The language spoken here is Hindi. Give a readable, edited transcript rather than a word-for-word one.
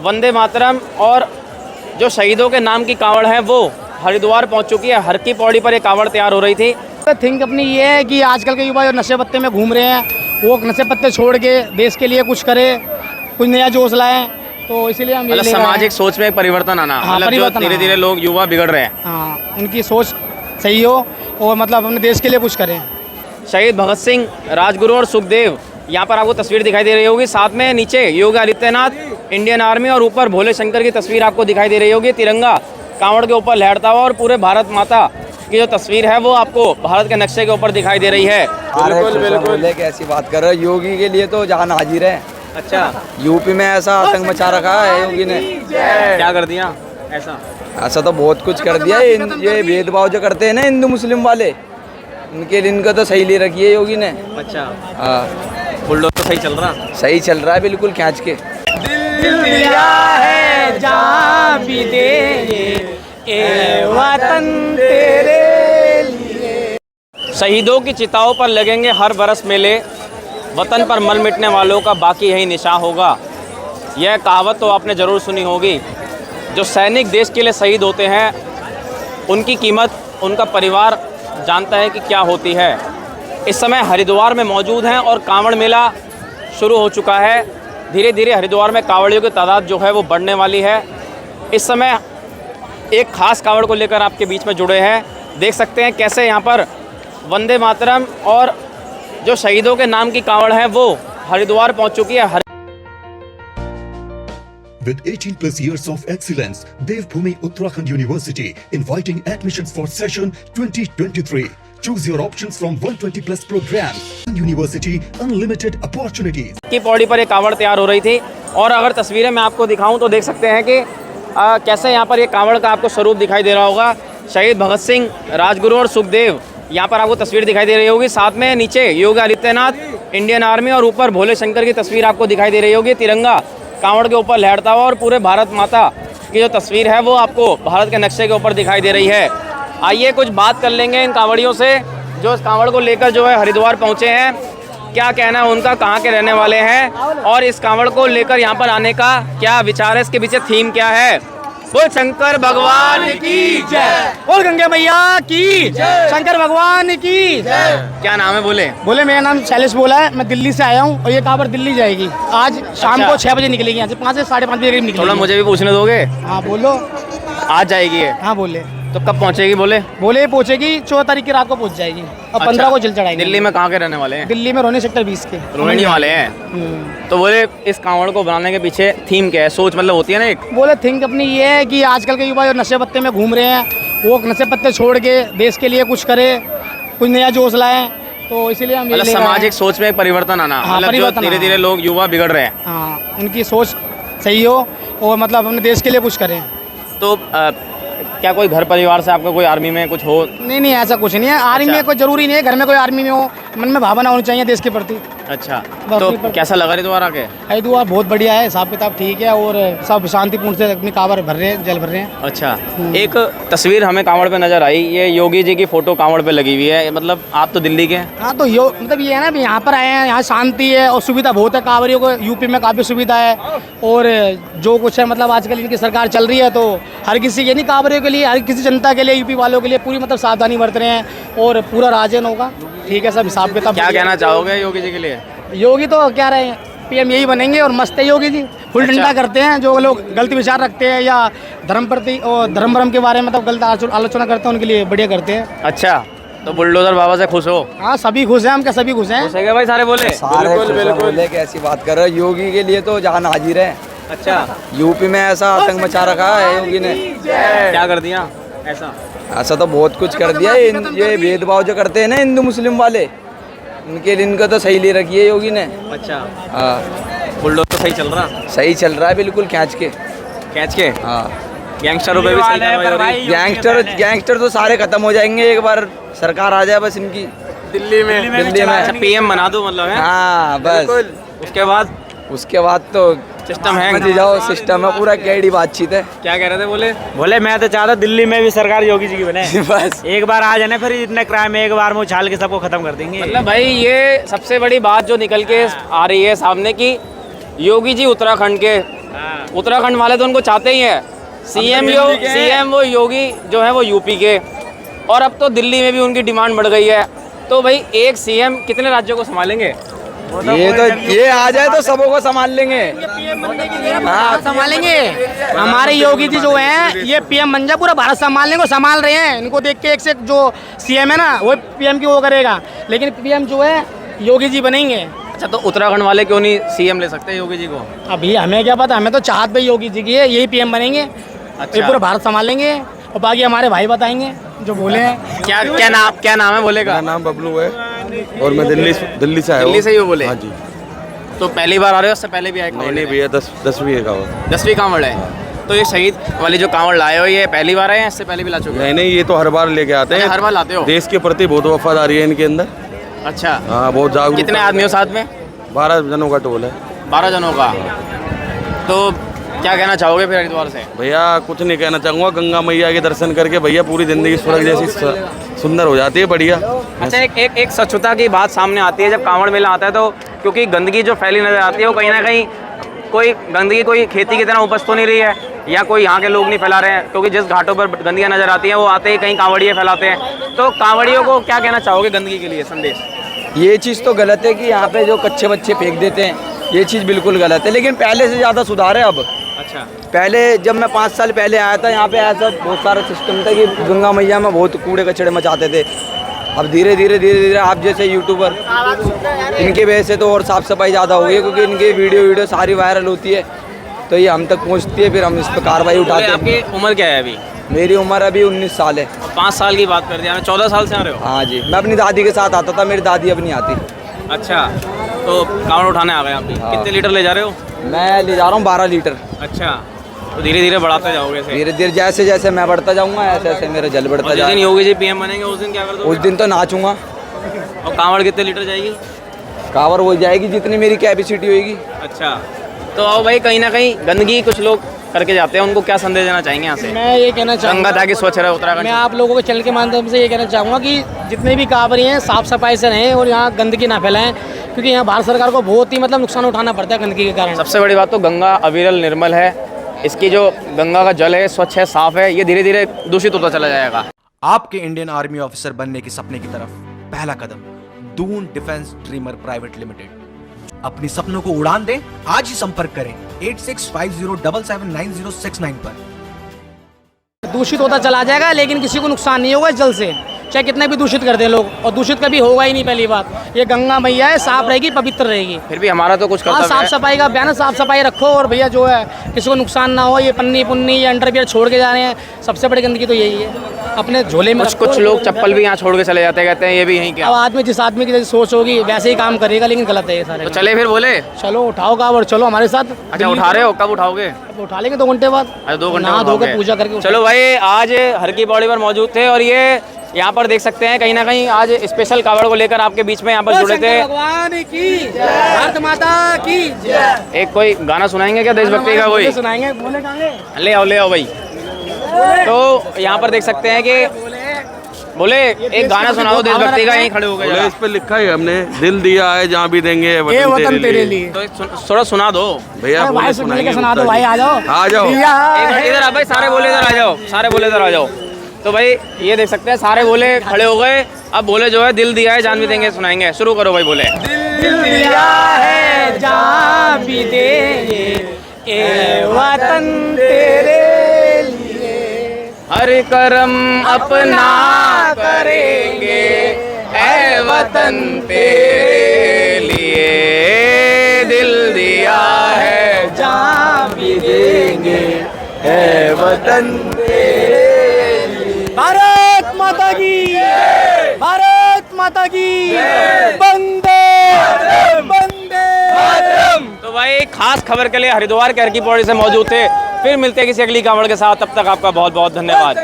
वंदे मातरम और जो शहीदों के नाम की कावड़ है वो हरिद्वार पहुंच चुकी है। हर की पौड़ी पर ये कावड़ तैयार हो रही थी। थिंक अपनी ये है कि आजकल के युवा जो नशे पत्ते में घूम रहे हैं वो नशे पत्ते छोड़ के देश के लिए कुछ करे, कुछ नया जोश लाएं, तो इसीलिए हम मतलब सामाजिक सोच में परिवर्तन आना, मतलब जो धीरे धीरे लोग युवा बिगड़ रहे हैं, हाँ उनकी सोच सही हो और मतलब अपने देश के लिए कुछ करें। शहीद भगत सिंह, राजगुरु और सुखदेव, यहाँ पर आपको तस्वीर दिखाई दे रही होगी। साथ में नीचे योगी आदित्यनाथ, इंडियन आर्मी और ऊपर भोले शंकर की तस्वीर आपको दिखाई दे रही होगी। तिरंगा कांवड़ के ऊपर लहरता हुआ और पूरे भारत माता की जो तस्वीर है वो आपको भारत के नक्शे के ऊपर दिखाई दे रही है। बिल्कुल बिल्कुल, कैसी बात कर रहे हो। योगी के लिए तो जान हाजिर है। अच्छा, यूपी में ऐसा आतंक मचा रखा है योगी ने। क्या कर दिया ऐसा? ऐसा तो बहुत कुछ कर दिया। ये भेदभाव जो करते हैं ना हिंदू मुस्लिम वाले, इनका तो सही ले रखी है योगी ने। अच्छा, हाँ बुलडोजर तो सही चल रहा? सही चल रहा है बिल्कुल खींच के। दिल दिया है जहाँ भी दे ए वतन तेरे लिए। शहीदों की चिताओं पर लगेंगे हर बरस मेले, वतन पर मर मिटने वालों का बाकी यही निशान होगा। यह कहावत तो आपने ज़रूर सुनी होगी। जो सैनिक देश के लिए शहीद होते हैं उनकी कीमत उनका परिवार जानता है कि क्या होती है। इस समय हरिद्वार में मौजूद हैं और कांवड़ मेला शुरू हो चुका है। धीरे धीरे हरिद्वार में कांवड़ियों की तादाद जो है वो बढ़ने वाली है। इस समय एक खास कांवड़ को लेकर आपके बीच में जुड़े हैं। देख सकते हैं कैसे यहाँ पर वंदे मातरम और जो शहीदों के नाम की कांवड़ है वो हरिद्वार पहुँच चुकी है। With 18 plus years of excellence, Devbhoomi Uttarakhand University inviting admissions for session 2023. Choose your options from 120 plus programs. University, unlimited opportunities. की पौड़ी पर एक कांवड़ तैयार हो रही थी और अगर तस्वीरें मैं आपको दिखाऊं तो देख सकते हैं कि कैसे यहाँ पर ये कांवड़ का आपको स्वरूप दिखाई दे रहा होगा। शहीद भगत सिंह, राजगुरु और सुखदेव, यहाँ पर आपको तस्वीर दिखाई दे रही होगी। साथ में नीचे योगी आदित्यनाथ, इंडियन आर्मी और ऊपर भोले शंकर की तस्वीर आपको दिखाई दे रही होगी। तिरंगा कांवड़ के ऊपर लहरता हुआ और पूरे भारत माता की जो तस्वीर है वो आपको भारत के नक्शे के ऊपर दिखाई दे रही है। आइए कुछ बात कर लेंगे इन कांवड़ियों से जो इस कांवड़ को लेकर जो है हरिद्वार पहुँचे हैं। क्या कहना है उनका, कहाँ के रहने वाले हैं और इस कांवड़ को लेकर यहाँ पर आने का क्या विचार है, इसके पीछे थीम क्या है। बोल शंकर भगवान की जय, बोल गंगे मैया की जय, शंकर भगवान की जय। क्या नाम है? बोले मेरा नाम शैलेश बोला है, मैं दिल्ली से आया हूँ और ये कांवड़ दिल्ली जाएगी। आज शाम को 6 बजे निकलेगी यहाँ से, 5 से 5:30 बजे निकलेगी। थोड़ा मुझे भी पूछने दोगे? हाँ बोलो। आज जाएगी है? हाँ बोले। तो कब पहुंचेगी? बोले पहुंचेगी 14 तारीख की रात को पहुंच जाएगी और 15 को जल चढ़ाएंगे। दिल्ली में कहाँ के रहने वाले हैं? दिल्ली में रोहिणी सेक्टर 20 के रोहिणी वाले हैं। तो बोले इस कांवड़ को बनाने के पीछे थीम क्या है, सोच मतलब होती है ना एक? बोले थिंक अपनी ये है कि आजकल के युवा जो नशे पत्ते में घूम रहे हैं वो नशे पत्ते छोड़ के देश के लिए कुछ करे, कुछ नया जोश लाएं, तो इसीलिए हम मतलब सामाजिक सोच में परिवर्तन आना, मतलब जो धीरे धीरे लोग युवा बिगड़ रहे हैं, हाँ उनकी सोच सही हो और मतलब अपने देश के लिए कुछ करें। तो क्या कोई घर परिवार से आपका कोई आर्मी में कुछ हो? नहीं ऐसा कुछ नहीं है। आर्मी में कोई जरूरी नहीं है, घर में कोई आर्मी में हो, मन में भावना होनी चाहिए देश के प्रति। अच्छा, तो कैसा लगा हरिद्वार आके? हरिद्वार बहुत बढ़िया है, हिसाब किताब ठीक है और सब शांतिपूर्ण से अपनी कांवड़ भर रहे हैं, जल भर रहे हैं। अच्छा, एक तस्वीर हमें कांवड़ पे नजर आई, ये योगी जी की फोटो कांवड़ पे लगी हुई है। मतलब आप तो दिल्ली के हैं? हाँ तो मतलब ये है ना, यहाँ पर आए हैं, यहाँ शांति है और सुविधा बहुत है कांवड़ियों को। यूपी में काफ़ी सुविधा है और जो कुछ है मतलब आजकल इनकी सरकार चल रही है तो हर किसी के नहीं, कांवड़ियों के लिए, हर किसी जनता के लिए, यूपी वालों के लिए पूरी मतलब सावधानी बरत रहे हैं और पूरा राजन होगा। ठीक है, सब हिसाब किताब। क्या कहना चाहोगे योगी जी के लिए? योगी तो क्या रहे हैं, पीएम यही बनेंगे और मस्त है योगी जी। फुल डंडा करते हैं, जो लोग गलत विचार रखते हैं या धर्म प्रति और धर्म के बारे में मतलब गलत आलोचना करते हैं उनके लिए बढ़िया करते हैं। अच्छा, तो बुलडोजर बाबा से खुश हो? हाँ सभी खुश हैं, हम क्या सभी खुश हैं? खुश है क्या भाई? सारे बोले बिल्कुल बिल्कुल, कैसी बात कर रहे हो। योगी के लिए तो जान हाजिर है। अच्छा, यूपी में ऐसा आतंक मचा रखा है योगी ने। क्या कर दिया ऐसा? ऐसा तो बहुत कुछ कर दिया। ये भेदभाव जो करते हैं ना हिंदू मुस्लिम वाले, इनका तो सही ले रखी है योगी ने। अच्छा, हाँ बुलडोजर तो सही चल रहा? सही चल रहा है बिल्कुल खींच के। हाँ गैंगस्टरों पे भी सही कार्रवाई हो रही है। गैंगस्टर तो सारे खत्म हो जाएंगे एक बार सरकार आ जाए बस इनकी दिल्ली में। अच्छा, पीएम बना दो मतलब है? हाँ बस, उसके बाद तो सिस्टम है, समझ जाओ सिस्टम है पूरा। कैडी बातचीत है। क्या कह रहे थे? बोले मैं तो चाहता दिल्ली में भी सरकार योगी जी की बने बस एक बार आ जाने, फिर इतने क्राइम एक बार में उछाल के सबको खत्म कर देंगे। मतलब भाई ये सबसे बड़ी बात जो निकल के आ रही है सामने की, योगी जी उत्तराखंड के उत्तराखंड वाले तो उनको चाहते ही हैं। सीएम वो योगी जो है वो यूपी के, और अब तो दिल्ली में भी उनकी डिमांड बढ़ गई है। तो भाई एक सीएम कितने राज्यों को संभालेंगे? ये आ जाए तो सबों को संभाल लेंगे। हाँ संभालेंगे। हमारे योगी जी जो हैं ये पीएम बन जाए पूरा भारत संभालने को संभाल रहे हैं। इनको देख के एक से एक जो सीएम है ना वो पीएम की वो करेगा, लेकिन पीएम जो है योगी जी बनेंगे। अच्छा, तो उत्तराखंड वाले क्यों नहीं सीएम ले सकते योगी जी को? अभी हमें क्या पता, हमें तो चाहत भाई योगी जी की है, यही पीएम बनेंगे। अच्छा। ये पूरा भारत संभालेंगे और बाकी हमारे भाई बताएंगे जो बोले हैं। क्या नाम है बोले का? मेरा नाम बबलू है और मैं दिल्ली से आया हूँ। दिल्ली से ही हो बोले? हाँ जी। तो पहली बार आ रहे हो, उससे पहले भी आए? नहीं भैया 10वीं का हो। 10वीं कांवड़ है। तो ये शहीद वाली जो कांवड़ लाए हो ये पहली बार आए हैं, इससे पहले भी ला चुके हैं? नहीं ये तो हर बार लेके आते हैं। हर बार लाते हो? देश के प्रति बहुत वफादारी है इनके अंदर। अच्छा। हाँ बहुत जागरूक। कितने आदमी हो साथ में? 12 जनों का टोल है। 12 जनों का। तो क्या कहना चाहोगे फिर हरिद्वार से? भैया कुछ नहीं कहना चाहूँगा, गंगा मैया के दर्शन करके भैया पूरी जिंदगी स्वर्ग जैसी सुंदर हो जाती है। बढ़िया। अच्छा, एक स्वच्छता की बात सामने आती है जब कांवड़ मेला आता है, तो क्योंकि गंदगी जो फैली नजर आती है वो कहीं ना कहीं कोई गंदगी कोई खेती की तरह उपज तो नहीं रही है, या कोई यहाँ के लोग नहीं फैला रहे हैं, क्योंकि जिस घाटों पर गंदगियाँ नजर आती हैं वो आते ही कहीं कांवड़िए फैलाते हैं। तो कांवड़ियों को क्या कहना चाहोगे गंदगी के लिए संदेश? ये चीज़ तो गलत है कि यहाँ पे जो कच्चे बच्चे फेंक देते हैं, ये चीज़ बिल्कुल गलत है, लेकिन पहले से ज़्यादा सुधार है अब। अच्छा। पहले जब मैं 5 साल पहले आया था यहाँ पे ऐसा बहुत सारा सिस्टम था कि गंगा मैया में बहुत कूड़े कचड़े मचाते थे। अब धीरे धीरे आप जैसे यूट्यूबर इनके वजह से तो और साफ़ सफाई ज़्यादा हो गई है, क्योंकि इनकी वीडियो सारी वायरल होती है तो ये हम तक पहुँचती है, फिर हम इस पर कार्रवाई उठाते हैं। आपकी उम्र क्या है अभी? मेरी उम्र अभी 19 साल है। 5 साल की बात कर दिया, 14 साल से आ रहे हो? हाँ जी, मैं अपनी दादी के साथ आता था, मेरी दादी अब नहीं आती। अच्छा, तो कांवड़ उठाने आ गए आप भी? हाँ। कितने लीटर ले जा रहे हो? मैं ले जा रहा हूँ 12 लीटर। अच्छा, तो धीरे धीरे बढ़ाते जाओगे इसे? धीरे धीरे जैसे जैसे मैं बढ़ता जाऊँगा ऐसे ऐसे मेरा जल बढ़ता जिस दिन जाएगा। योगी जी पीएम बनेंगे उस दिन क्या कर दोगे? उस दिन तो नाचूंगा। और कांवड़ कितने लीटर जाएगी? कांवड़ हो जाएगी जितनी मेरी कैपेसिटी होगी। अच्छा, तो आओ भाई, कहीं ना कहीं गंदगी कुछ लोग करके जाते हैं, उनको क्या संदेश देना चाहेंगे यहाँ से? मैं ये कहना चाहूँगा गंगा ताकि स्वच्छ रहे उत्तराखंड। मैं आप लोगों के चैनल के माध्यम से ये कहना चाहूँगा कि जितने भी कांवड़ी हैं साफ़ सफाई से रहें और यहाँ गंदगी ना फैलाएं, क्योंकि यहाँ भारत सरकार को बहुत ही मतलब नुकसान उठाना पड़ता है गंदगी के कारण। सबसे बड़ी बात तो गंगा अविरल निर्मल है, इसकी जो गंगा का जल है स्वच्छ है, साफ है, ये धीरे धीरे दूषित होता चला जाएगा। आपके इंडियन आर्मी ऑफिसर बनने के सपने की तरफ पहला कदम Doon defence dreamer private limited. अपने सपनों को उड़ान दें, आज ही संपर्क करें 8650779069 पर। दूषित होता चला जाएगा लेकिन किसी को नुकसान नहीं होगा इस जल से, चाहे कितने भी दूषित कर दें लोग, और दूषित कभी होगा ही नहीं। पहली बात ये गंगा मैया है, साफ रहेगी, पवित्र रहेगी। फिर भी हमारा तो कुछ हाँ, कर्तव्य साफ है। सफाई का बयान है, साफ सफाई रखो, और भैया जो है किसी को नुकसान ना हो। ये पन्नी पुन्नी या अंडरवियर छोड़ के जा रहे हैं, सबसे बड़ी गंदगी तो यही है। अपने झोले में कुछ लोग चप्पल भी यहाँ छोड़ के चले जाते हैं, कहते हैं ये भी यहीं क्या। अब आदमी जिस आदमी की जैसी सोच होगी वैसे ही काम करेगा, लेकिन गलत है ये सारे। तो चले फिर बोले? चलो उठाओ कावड़, चलो हमारे साथ। अच्छा, उठा रहे हो? कब उठाओगे? अब उठा लेंगे 2 घंटे बाद। अच्छा, 2 घंटे नहा धो उठाओगे। के पूजा करके चलो भाई, आज हर की पौड़ी पर मौजूद थे, और ये यहाँ पर देख सकते हैं कहीं ना कहीं आज स्पेशल कावड़ को लेकर आपके बीच में यहाँ पर जुड़े थे। भगवान की जय, भारत माता की जय। एक कोई गाना सुनाएंगे क्या देशभक्ति का? कोई सुनाएंगे, बोले कहांगे? ले आओ भाई। तो यहाँ पर देख सकते हैं कि बोले एक गाना सुनाओ देशभक्ति का, यहीं खड़े हो गए बोले जरा। इस पे लिखा है हमने, दिल दिया है जहाँ भी देंगे ये वतन वतन तेरे लिए। तो थोड़ा सुना दो भैया। भाई बोले सुन के सुनाएंगे सुना दो भाई, आ जाओ आ जाओ। एक मिनट इधर आ भाई, सारे बोले इधर आ जाओ, सारे बोले इधर आ जाओ। तो भाई ये देख सकते हैं सारे बोले खड़े हो गए। अब बोले जो है दिल दिया है जान भी देंगे सुनाएंगे। शुरू करो भाई बोले। दिल दिया है जान भी देंगे, ए वतन तेरे लिए, हर करम अपना करेंगे, ए वतन तेरे लिए। दिल दिया है जान भी देंगे, है वतन तेरे लिए। भारत माता की, भारत माता की, वंदे वंदे। तो भाई खास खबर के लिए हरिद्वार के हर की पौड़ी से मौजूद थे। फिर मिलते हैं किसी अगली कावड़ के साथ, तब तक आपका बहुत बहुत धन्यवाद।